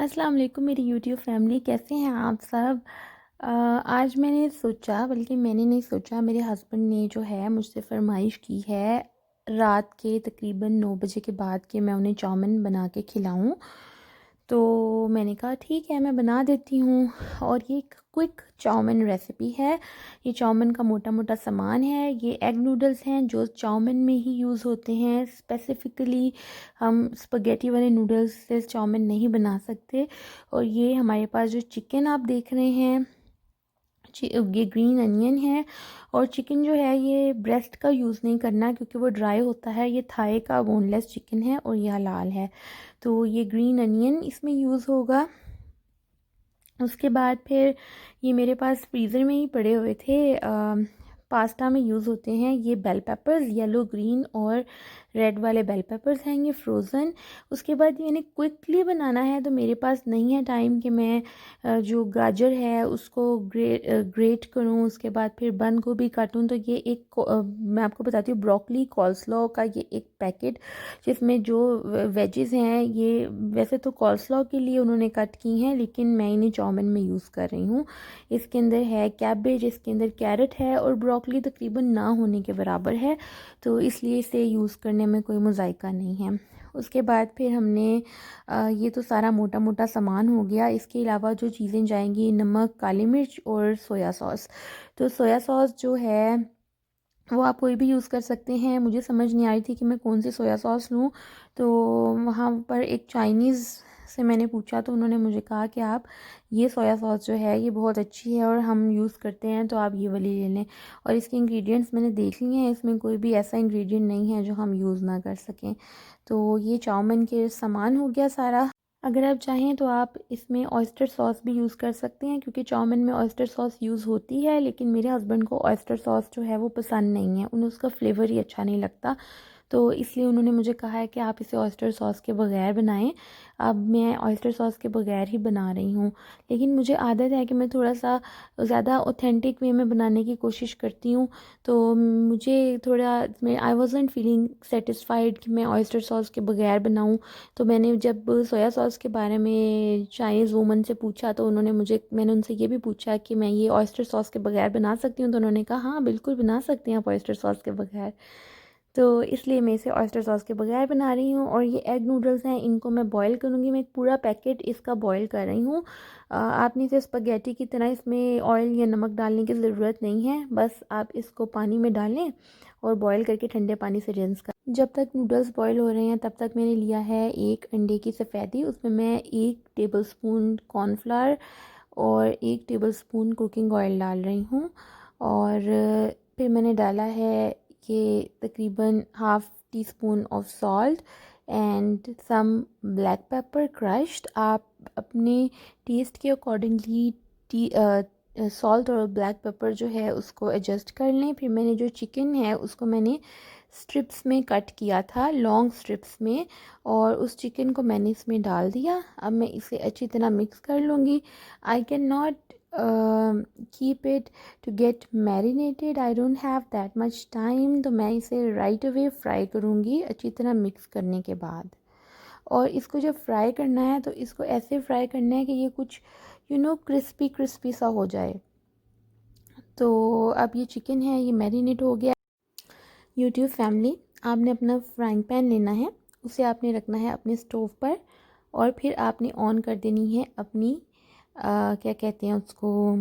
अस्सलाम वालेकुम मेरी यूट्यूब फैमिली, कैसे हैं आप सब। आज मैंने सोचा, बल्कि मैंने नहीं सोचा, मेरे हस्बैंड ने जो है मुझसे फरमाइश की है रात के तकरीबन 9 बजे के बाद कि मैं उन्हें चाउमीन बना के खिलाऊं। तो मैंने कहा ठीक है, मैं बना देती हूँ। और ये एक क्विक चाउमीन रेसिपी है। ये चाउमीन का मोटा मोटा सामान है। ये एग नूडल्स हैं जो चाउमीन में ही यूज़ होते हैं स्पेसिफ़िकली। हम स्पगेटी वाले नूडल्स से चाउमीन नहीं बना सकते। और ये हमारे पास जो चिकन आप देख रहे हैं, ये ग्रीन अनियन है। और चिकन जो है ये ब्रेस्ट का यूज़ नहीं करना क्योंकि वो ड्राई होता है। ये थाई का बोनलेस चिकन है और यह हलाल है। तो ये ग्रीन अनियन इसमें यूज़ होगा। उसके बाद फिर ये मेरे पास फ्रीज़र में ही पड़े हुए थे। पास्ता में यूज़ होते हैं ये बेल पेपर्स, येलो ग्रीन और रेड वाले बेल पेपर्स हैं, ये फ्रोज़न। उसके बाद मैंने क्विकली बनाना है तो मेरे पास नहीं है टाइम कि मैं जो गाजर है उसको ग्रेट करूं, उसके बाद फिर बंद गोभी काटूं। तो ये एक मैं आपको बताती हूँ ब्रोकली कॉल्सलॉ का ये एक पैकेट, जिसमें जो वेजेस हैं ये वैसे तो कॉल्सलॉ के लिए उन्होंने कट की हैं, लेकिन मैं इन्हें चाउमीन में यूज़ कर रही हूँ। इसके अंदर है कैबेज, इसके अंदर कैरेट है और ब्रोकली तकरीबन ना होने के बराबर है, तो इसलिए इसे यूज़ करने में कोई मुज़ायका नहीं है। उसके बाद फिर हमने ये तो सारा मोटा मोटा सामान हो गया। इसके अलावा जो चीज़ें जाएंगी, नमक, काली मिर्च और सोया सॉस। तो सोया सॉस जो है वो आप कोई भी यूज़ कर सकते हैं। मुझे समझ नहीं आ रही थी कि मैं कौन सी सोया सॉस लूँ, तो वहाँ पर एक चाइनीज़ से मैंने पूछा तो उन्होंने मुझे कहा कि आप ये सोया सॉस जो है ये बहुत अच्छी है और हम यूज़ करते हैं, तो आप ये वाली ले लें। और इसके इंग्रेडिएंट्स मैंने देख लिए हैं, इसमें कोई भी ऐसा इंग्रेडिएंट नहीं है जो हम यूज़ ना कर सकें। तो ये चाउमीन के सामान हो गया सारा। अगर आप चाहें तो आप इसमें ऑयस्टर सॉस भी यूज़ कर सकते हैं क्योंकि चाउमीन में ऑयस्टर सॉस यूज़ होती है, लेकिन मेरे हस्बैंड को ऑयस्टर सॉस जो है वो पसंद नहीं है, उन्हें उसका फ्लेवर ही अच्छा नहीं लगता। तो इसलिए उन्होंने मुझे कहा है कि आप इसे ऑयस्टर सॉस के बगैर बनाएं। अब मैं ऑयस्टर सॉस के बगैर ही बना रही हूँ, लेकिन मुझे आदत है कि मैं थोड़ा सा ज़्यादा ऑथेंटिक वे में बनाने की कोशिश करती हूँ। तो मुझे थोड़ा मैं आई वॉज़न्ट फीलिंग सेटिस्फाइड कि मैं ऑयस्टर सॉस के बगैर बनाऊँ। तो मैंने जब सोया सॉस के बारे में चाइनीज़ वूमन से पूछा तो मैंने उनसे ये भी पूछा कि मैं ये ऑयस्टर सॉस के बगैर बना सकती हूँ, तो उन्होंने कहा हाँ बिल्कुल बना सकते हैं आप ऑयस्टर सॉस के बगैर। तो इसलिए मैं इसे ऑयस्टर सॉस के बगैर बना रही हूँ। और ये एग नूडल्स हैं, इनको मैं बॉईल करूँगी। मैं एक पूरा पैकेट इसका बॉईल कर रही हूँ। आपने इसे स्पगेटी की तरह इसमें ऑयल या नमक डालने की ज़रूरत नहीं है, बस आप इसको पानी में डालें और बॉईल करके ठंडे पानी से रिंस कर। जब तक नूडल्स बॉईल हो रहे हैं तब तक मैंने लिया है एक अंडे की सफ़ेदी। उसमें मैं 1 टेबलस्पून कॉर्नफ्लावर और 1 टेबलस्पून कुकिंग ऑयल डाल रही हूँ। और फिर मैंने डाला है ये तकरीबन half teaspoon of salt and some black pepper crushed. आप अपने टेस्ट के अकॉर्डिंगली टी सॉल्ट और ब्लैक पेपर जो है उसको एडजस्ट कर लें। फिर मैंने जो चिकन है उसको मैंने स्ट्रिप्स में कट किया था, लॉन्ग स्ट्रिप्स में, और उस चिकन को मैंने इसमें डाल दिया। अब मैं इसे अच्छी तरह मिक्स कर लूँगी। I can not keep it to get marinated, I don't have that much time. तो मैं इसे राइट अवे फ्राई करूँगी अच्छी तरह मिक्स करने के बाद। और इसको जब फ्राई करना है तो इसको ऐसे फ्राई करना है कि ये कुछ क्रिस्पी क्रिस्पी सा हो जाए। तो अब ये चिकन है ये मैरिनेट हो गया। यूट्यूब फैमिली, आपने अपना फ्राइंग पैन लेना है, उसे आपने रखना है अपने स्टोव पर, और फिर आपने ऑन कर देनी है अपनी क्या कहते हैं उसको,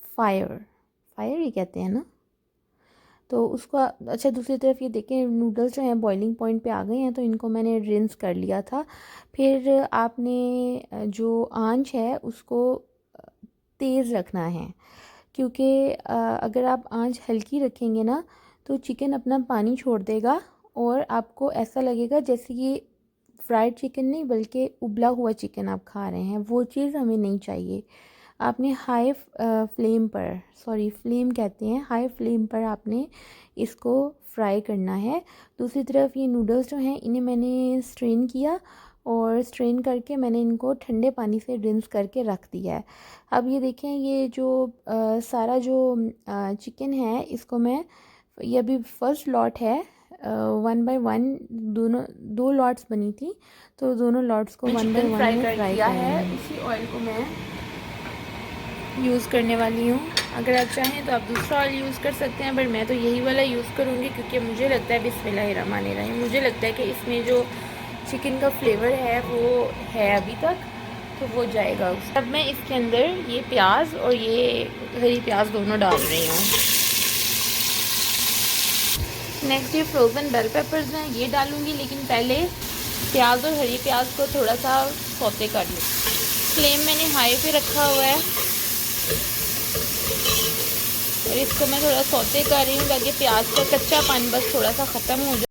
फायर, फायर ही कहते हैं ना। तो उसको अच्छा, दूसरी तरफ ये देखें नूडल्स जो हैं बॉइलिंग पॉइंट पे आ गए हैं, तो इनको मैंने रिंस कर लिया था। फिर आपने जो आंच है उसको तेज़ रखना है, क्योंकि अगर आप आंच हल्की रखेंगे ना तो चिकन अपना पानी छोड़ देगा और आपको ऐसा लगेगा जैसे ये फ्राइड चिकन नहीं बल्कि उबला हुआ चिकन आप खा रहे हैं। वो चीज़ हमें नहीं चाहिए। आपने हाई फ्लेम पर, सॉरी फ्लेम कहते हैं, हाई फ्लेम पर आपने इसको फ्राई करना है। दूसरी तरफ ये नूडल्स जो हैं इन्हें मैंने स्ट्रेन किया और स्ट्रेन करके मैंने इनको ठंडे पानी से रिंस करके रख दिया है। अब ये देखें ये जो सारा जो चिकन है इसको मैं, ये अभी फर्स्ट लॉट है 1 बाय 1 दोनों 2 लॉट्स बनी थी, तो दोनों लॉट्स को 1 बाय 1 फ्राई में कर फ्राई दिया कर है। लूँगी। इसी ऑयल को मैं यूज़ करने वाली हूँ। अगर आप चाहें तो आप दूसरा ऑयल यूज़ कर सकते हैं, पर मैं तो यही वाला यूज़ करूँगी क्योंकि मुझे लगता है, बिस्मिल्लाहिर्रहमानिर्रहीम, मुझे लगता है कि इसमें जो चिकन का फ्लेवर है वो है अभी तक, तो वो जाएगा। अब मैं इसके अंदर ये प्याज और ये हरी प्याज दोनों डाल रही हूँ। नेक्स्ट ये फ्रोज़न बेल पेपर्स हैं, ये डालूँगी, लेकिन पहले प्याज और हरी प्याज को थोड़ा सा सौते कर लूँ। फ्लेम मैंने हाई पे रखा हुआ है और इसको मैं थोड़ा सौते कर रही हूँ ताकि प्याज का कच्चापन बस थोड़ा सा ख़त्म हो जाए।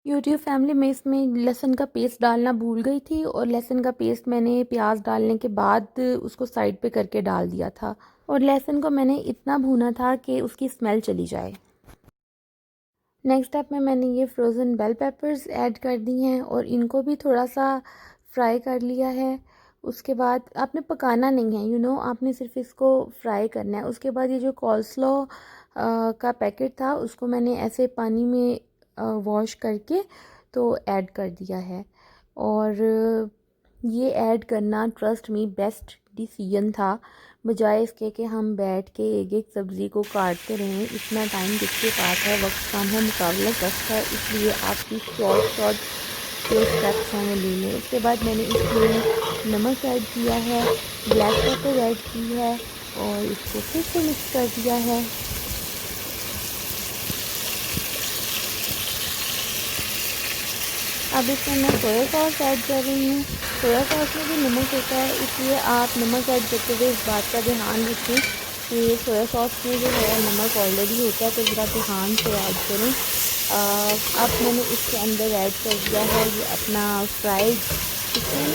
यूट्यूब फैमिली में इसमें लहसुन का पेस्ट डालना भूल गई थी, और लहसुन का पेस्ट मैंने प्याज डालने के बाद उसको साइड पे करके डाल दिया था, और लहसुन को मैंने इतना भूना था कि उसकी स्मेल चली जाए। नेक्स्ट स्टेप में मैंने ये फ्रोज़न बेल पेपर्स ऐड कर दी हैं और इनको भी थोड़ा सा फ्राई कर लिया है। उसके बाद आपने पकाना नहीं है, आपने सिर्फ इसको फ्राई करना है। उसके बाद ये जो कॉल्स्लो का पैकेट था उसको मैंने ऐसे पानी में वॉश करके तो ऐड कर दिया है, और ये ऐड करना ट्रस्ट मी बेस्ट डिसीजन था, बजाय इसके कि हम बैठ के एक एक सब्ज़ी को काटते रहें। इतना टाइम किसके पास है, वक्त कम है, मुकाबला सख्त है, इसलिए आपकी शॉर्ट जो स्टेप्स हैं वो ले लें। उसके बाद मैंने इसमें नमक ऐड किया है, ब्लैक पेपर ऐड की है और इसको फिर से मिक्स कर दिया है। अब इसमें मैं सोया सॉस ऐड कर रही हूँ। सोया सॉस में भी नमक होता है, इसलिए आप नमक ऐड करते हुए इस बात का ध्यान रखें कि सोया सॉस में जो है नमक ऑलरेडी होता है, तो ज़रा ध्यान से ऐड करें। अब मैंने इसके अंदर ऐड कर दिया है ये अपना फ्राइड चिकन,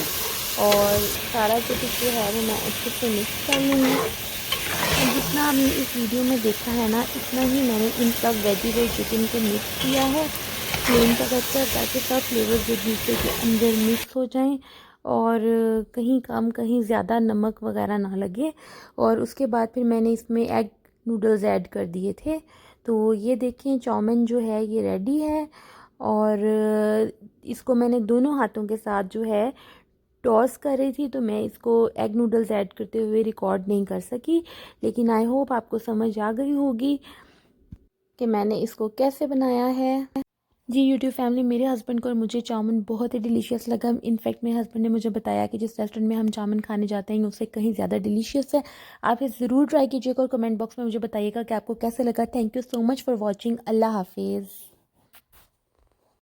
और सारा कुछ जो है वो मैं अच्छे से मिक्स कर लूँगी। और जितना आपने इस वीडियो में देखा है ना, इतना ही मैंने इन सब वेजिटेबल चिकन को मिक्स किया है फ्लेम का रखकर, ताकि सब फ्लेवर्स एक दूसरे के अंदर मिक्स हो जाएं और कहीं कम कहीं ज़्यादा नमक वगैरह ना लगे। और उसके बाद फिर मैंने इसमें एग नूडल्स ऐड कर दिए थे। तो ये देखें, चाउमीन जो है ये रेडी है, और इसको मैंने दोनों हाथों के साथ जो है टॉस कर रही थी, तो मैं इसको एग नूडल्स ऐड करते हुए रिकॉर्ड नहीं कर सकी, लेकिन आई होप आपको समझ आ गई होगी कि मैंने इसको कैसे बनाया है। जी यूट्यूब फैमिली, मेरे हस्बैंड को और मुझे चाउमीन बहुत ही डिलीशियस लगा। इनफैक्ट मेरे हस्बैंड ने मुझे बताया कि जिस रेस्टोरेंट में हम चाउमीन खाने जाते हैं उससे कहीं ज़्यादा डिलीशियस है। आप इसे ज़रूर ट्राई कीजिएगा और कमेंट बॉक्स में मुझे बताइएगा कि आपको कैसे लगा। Thank you so much for watching. अल्लाह हाफिज़।